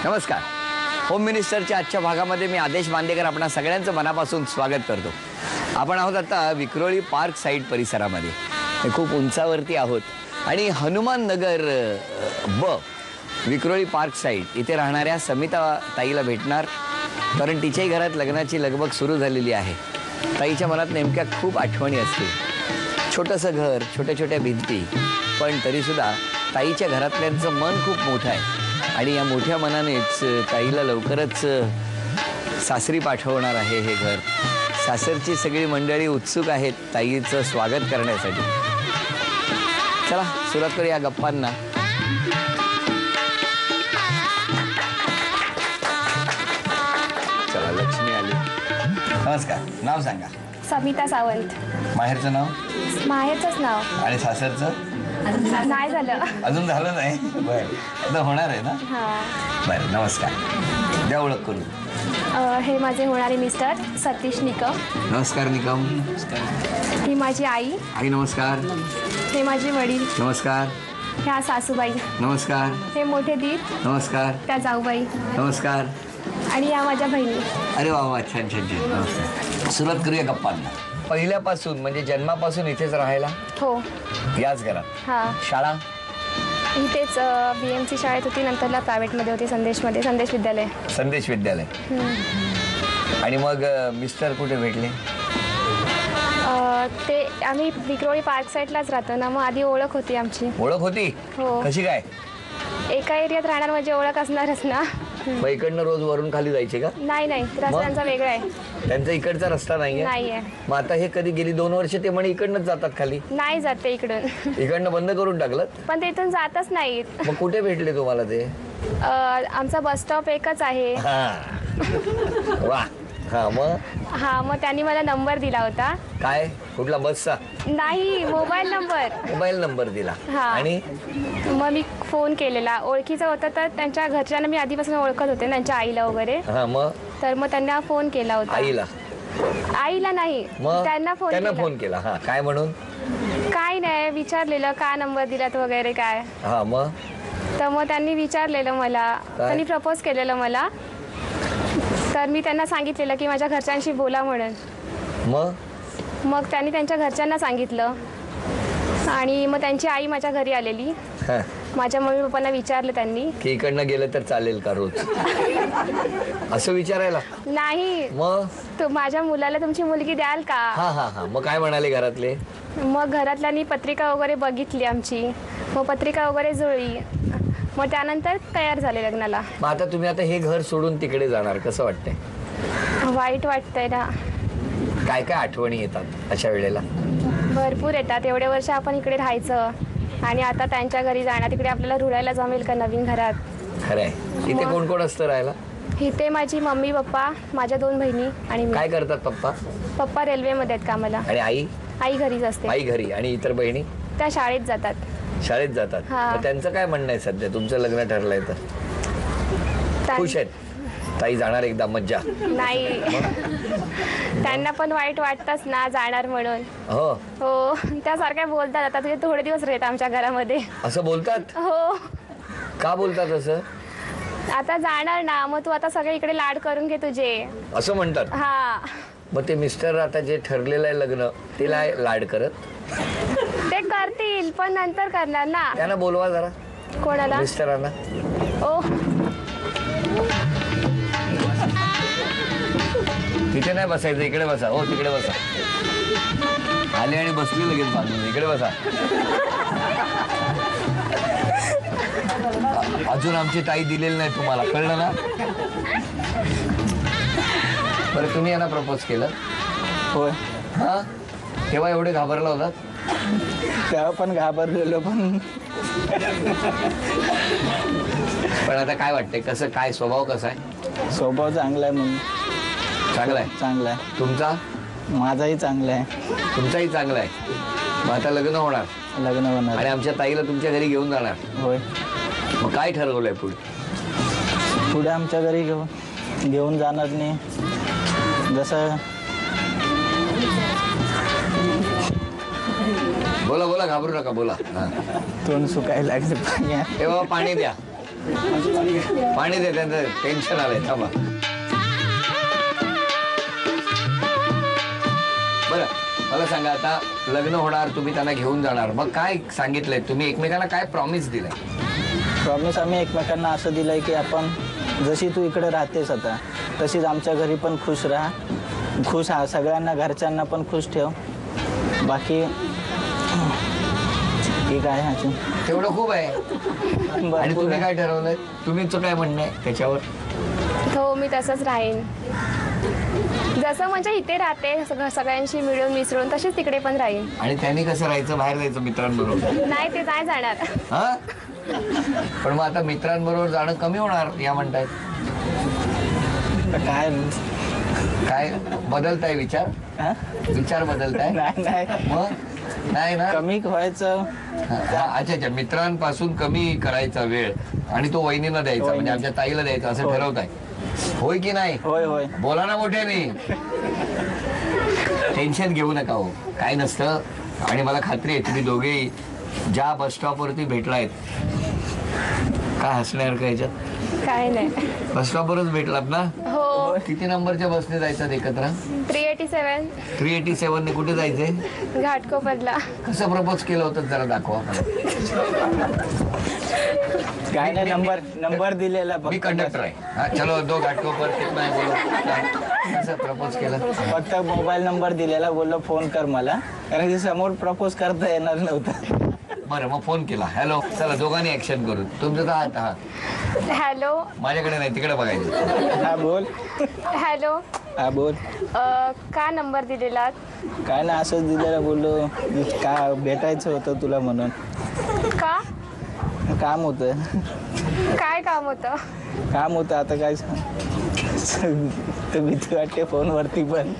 नमस्कार. होम मिनिस्टरच्या आजच्या भागामध्ये मी आदेश बांदेकर आपणा सगळ्यांचं मनापासून स्वागत करतो. आपण आहोत आता विक्रोळी पार्क साईड परिसरामध्ये. खूप उंचावरती आहोत आणि हनुमान नगर विक्रोळी पार्क साईड इथे राहणाऱ्या समिता ताईला भेटणार, कारण तिच्याही घरात लग्नाची लगबग सुरू झालेली आहे. ताईच्या मनात नेमक्या खूप आठवणी असतील. छोटंसं घर, छोट्या छोट्या भिंती, पण तरीसुद्धा ताईच्या घरातल्यांचं मन खूप मोठं आहे आणि या मोठ्या मनानेच ताईला लवकरच सासरी पाठवणार आहे हे घर. सासरची सगळी मंडळी उत्सुक आहेत ताईचं स्वागत करण्यासाठी. चला सुरुवात करूया गप्पांना. चला लक्ष्मी आली. नमस्कार. नाव सांगा. समिता सावंत. माहेरचं नाव? माहेरचंच नाव. आणि सासरचं? नाही झालं. अजून झालं नाही? बरं, आता होणार आहे ना? हां. बरं, नमस्कार. द्या ओळख करून. हे माझे होणारे मिस्टर सतीश निकम. नमस्कार निकम. ही माझी आई. आई नमस्कार. हे माझे वडील. नमस्कार. ह्या सासूबाई. नमस्कार. हे मोठे दीर. नमस्कार. त्या जाऊबाई. नमस्कार. आणि या माझ्या बहिणी. अरे वा वा, छान छान छान. नमस्कार. सुरुवात करूया गप्पांना. पहिल्यापासून म्हणजे जन्मापासून इथेच राहायला? हो. याच घरात? हां. शाळा? इथेच BMC शाळेत होती, नंतरला प्रायव्हेटमध्ये होती, संदेश विद्यालय. संदेश विद्यालय. आणि मग मिस्टर कुठे भेटले? ते आम्ही विक्रोळी पार्क साईडलाच राहतो ना, मग आधी ओळख होती आमची. ओळख होती? हो. कशी काय? एका एरियात राहणार म्हणजे ओळख असणारच ना. मग इकडनं रोज वरून खाली जायचे का? नाही नाही, रस्त्यांचा वेगळा आहे. त्यांचा इकडचा रस्ता नाहीये? नाहीये. मग आता हे कधी गेली 2 वर्ष ते म्हणे इकडनंच जातात खाली? नाही जाते इकडून. इकडनं बंद करून टाकलं? पण ते इथून जातच नाहीत. मग कुठे भेटले तुम्हाला ते? आमचा बस स्टॉप एकच आहे. वा. हा मग? हा, मग त्यांनी मला नंबर दिला होता. काय? कुठला बसचा? नाही, मोबाईल नंबर. मोबाईल नंबर दिला. हा. आणि मग मी फोन केलेला. ओळखीचा होता, तर त्यांच्या घरच्यांना मी आधीपासून ओळखत होते, त्यांच्या आईला वगैरे. हा मग? तर मग त्यांना फोन केला होता. आईला नाही, मग त्यांना फोन केला. हा, काय म्हणून? काय नाही, विचारलेलं का नंबर दिलात वगैरे काय. हा मग? तर मग त्यांनी विचारलेलं मला, त्यांनी प्रपोज केलेलं मला. तर मी त्यांना सांगितलेलं की माझ्या घरच्यांशी बोला म्हणून. मग त्यांनी त्यांच्या घरच्यांना सांगितलं आणि मग त्यांची आई माझ्या घरी आलेली. माझ्या मम्मी पप्पांना विचारलं त्यांनी की इकडनं गेलं तर चालेल का रोज? असं विचारायला? नाही. मग माझ्या मुलाला तुमची मुलगी द्याल का? हा हा हा. मग काय म्हणाले घरातले? मग घरातल्यांनी पत्रिका वगैरे बघितली आमची. मग पत्रिका वगैरे जुळली. मग त्यानंतर तयार झाले लग्नाला. मग आता तुम्ही हे घर सोडून तिकडे जाणार, कसं वाटतंय? वाईट वाटतंय ना. काय काय आठवणी येतात अशा वेळेला? भरपूर येतात. एवढे वर्ष आपण इकडे राहायचं आणि आता त्यांच्या घरी जाणार, तिकडे आपल्याला रुळायला जमेल का नवीन घरात? खरंय. इथे कोण कोण असतं राहायला? इथे माझी मम्मी पप्पा, माझ्या 2 बहिणी आणि मी. काय करतात पप्पा? पप्पा रेल्वेमध्ये आहेत कामाला. आणि आई? आई घरीच असते. आई घरी. आणि इतर बहिणी? त्या शाळेत जातात. शाळेत जातात. मग त्यांचं काय म्हणणं आहे सध्या? तुमचं लग्न ठरलंय तर खुश आहेत? ताई जाणार एकदा मज्जा? नाही, त्यांना पण वाईट वाटतच ना जाणार म्हणून. हो हो. त्यासारख्या बोलतात, आता तुझे थोडे दिवस राहत आमच्या घरामध्ये. असं बोलतात? हो. का बोलतात असं? आता जाणार ना, मग तू आता सगळे इकडे लाड करून घे तुझे, असं म्हणतात. हा. मग ते मिस्टर आता जे ठरलेलं आहे लग्न, तिला लाड करत? ते करतील पण नंतर करणार ना. त्यांना बोलवा जरा. कोणाला? मिस्टरांना. ओ, तिथे नाही बसायचं, इकडे बसा. हो तिकडे बसा. आले आणि बसली लगेच बाजूला. इकडे बसा. अजून आमची ताई दिलेली नाही तुम्हाला, कळलं ना? बरं, तुम्ही यांना प्रपोज केलं? होय. हा. तेव्हा एवढे घाबरला होता? तेव्हा पण घाबरलेलो, पण आता काय वाटतंय, कसं काय स्वभाव कसा आहे? स्वभाव चांगला आहे. म्हणून चांगला आहे. चांगला आहे. तुमचा? माझाही चांगला आहे. तुमचाही चांगला आहे. मग आता लग्न होणार? लग्न होणार. आणि आमच्या ताईला तुमच्या घरी घेऊन जाणार? होय. मग काय ठरवलंय पुढे? पुढे आमच्या घरी घेऊन जाणार नाही. जसं बोला बोला, घाबरू नका, बोला. तोंड सुकायला लागले. हे बाबा पाणी द्या. पाणी दे, त्यांचं टेन्शन आलंय. थांबा. बरं मला सांगा, आता लग्न होणार, तुम्ही त्यांना घेऊन जाणार, मग काय सांगितलंय तुम्ही एकमेकांना, काय प्रॉमिस दिलंय? प्रॉमिस आम्ही एकमेकांना असं दिलंय की आपण जशी तू इकडे राहतेस आता तशीच आमच्या घरी पण खुश राहा, खुश हा, सगळ्यांना घरच्यांना पण खुश ठेव. बाकी ठीक आहे अजून तेवढं खूप आहे. आणि भरपूर तुम्ही आहे. काय ठरवलंय? तुम्हीच काय म्हणणं आहे त्याच्यावर? हो मी तसंच राहीन. जसं म्हणजे इथे राहते सगळ्यांशी मिळून मिसळून, तशीच तिकडे पण राहीन. आणि त्यांनी कसं राहायचं? बाहेर जायचं मित्रांबरोबर? नाही ते नाही जाणार. हा, पण मग आता मित्रांबरोबर जाणं कमी होणार या म्हणतायत. काय काय बदलताय विचार? हा? विचार बदलताय? नाही नाही मग नाही ना. कमी व्हायचं. अच्छा अच्छा, मित्रांपासून कमी करायचा वेळ आणि तो वहिनीला द्यायचा, म्हणजे आमच्या ताईला द्यायचा, असं होय. ठरवताय? होय की नाही? होय होय. बोला ना मोठ्याने. टेन्शन घेऊ नका हो, काय नसतं. आणि मला खात्री आहे तुम्ही दोघेही ज्या बस स्टॉपवरती भेटलायत, काय हसण्यासारखं याच्यात? काय नाही. बस स्टॉपवरच भेटलात ना? हो. किती नंबरच्या बसने जायचं एकत्र? 387 387 ने कुठे जायचंय? घाटकोपरला. कसं प्रपोज केलं होतं जरा दाखवा मला. काय नाही, नंबर दिलेला मी कंडक्टर आहे. हा, चलो दो घाटकोपर कितना है बोलो. कसं प्रपोज केलं? फक्त मोबाईल नंबर दिलेला, बोललो फोन कर मला, कारण की समोर प्रपोज करता येणार नव्हतं. बरं मग फोन केला. हॅलो, चला दोघांनी ऍक्शन करू. तुमचं तर हात, हा हॅलो. माझ्याकडे नाही, तिकडे बघायचं. हा बोल. हॅलो. हा बोल. का नंबर दिलेला? काय नाही, असंच दिलेलं, बोललो का भेटायचं होतं तुला म्हणून. का? काम होतं. काय काम होतं? काम होतं, आता काय तर भीती वाटते फोनवरती पण.